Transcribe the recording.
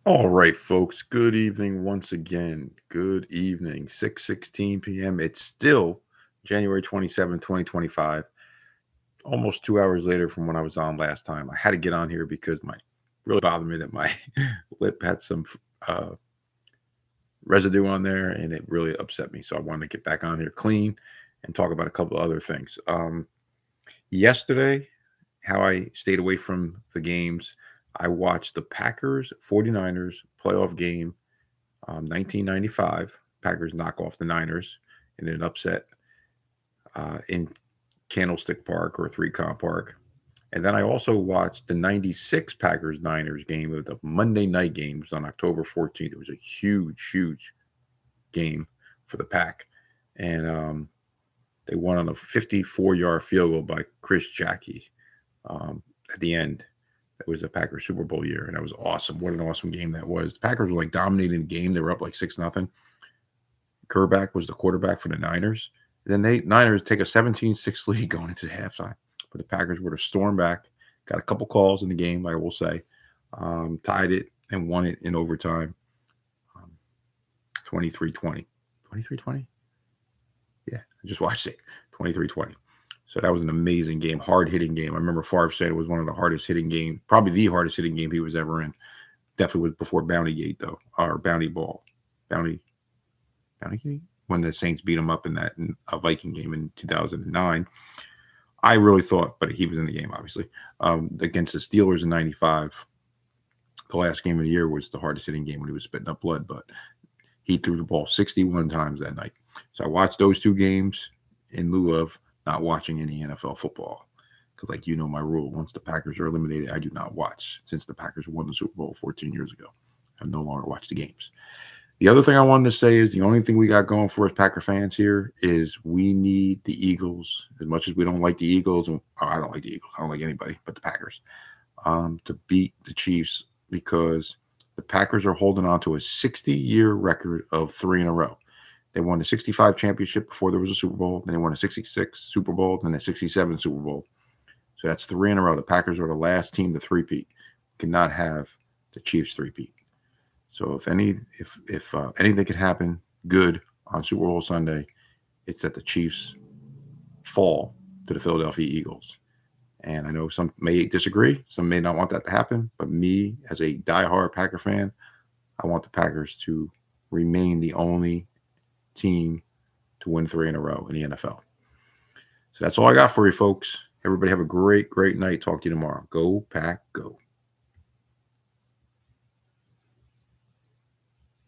All right, folks. Good evening once again. Good evening. 6:16 p.m. It's still January 27, 2025. Almost 2 hours later from when I was on last time. I had to get on here because my really bothered me that my lip had some uh, residue on there and it really upset me. So I wanted to get back on here clean and talk about a couple of other things. Yesterday, how I stayed away from the games, I watched the Packers 49ers playoff game 1995. Packers knock off the Niners in an upset in Candlestick Park or Three Con Park. And then I also watched the 96 Packers Niners game of the Monday night games on October 14th. It was a huge, huge game for the Pack. And they won on a 54-yard field goal by Chris Jackie at the end. It was a Packers Super Bowl year, and that was awesome. What an awesome game that was. The Packers were like dominating the game. They were up like 6-0. Kerback was the quarterback for the Niners. Then they Niners take a 17-6 lead going into halftime. But the Packers were to storm back, got a couple calls in the game, I will say, tied it and won it in overtime, 23-20. 23-20? Yeah, I just watched it, 23-20. So that was an amazing game, hard-hitting game. I remember Favre said it was one of the hardest hitting game, probably the hardest hitting game he was ever in. Definitely was before Bounty Gate, though, or Bounty Ball. Bounty Gate? When the Saints beat him up in that Viking game in 2009. I really thought, but he was in the game, obviously, against the Steelers in 95. The last game of the year was the hardest hitting game when he was spitting up blood, but he threw the ball 61 times that night. So I watched those two games in lieu of not watching any NFL football. Because, like, you know my rule. Once the Packers are eliminated, I do not watch. Since the Packers won the Super Bowl 14 years ago, I no longer watch the games. The other thing I wanted to say is the only thing we got going for us Packer fans here is we need the Eagles, as much as we don't like the Eagles, and I don't like the Eagles, I don't like anybody but the Packers, to beat the Chiefs because the Packers are holding on to a 60-year record of 3 in a row. They won the 65 championship before there was a Super Bowl. Then they won a 66 Super Bowl, then a 67 Super Bowl. So that's 3 in a row. The Packers are the last team to three-peat. Cannot have the Chiefs three-peat. So if anything could happen good on Super Bowl Sunday, it's that the Chiefs fall to the Philadelphia Eagles. And I know some may disagree, some may not want that to happen, but me as a diehard Packer fan, I want the Packers to remain the only team to win 3 in a row in the NFL. So that's all I got for you, folks. Everybody have a great, great night. Talk to you tomorrow. Go Pack, go.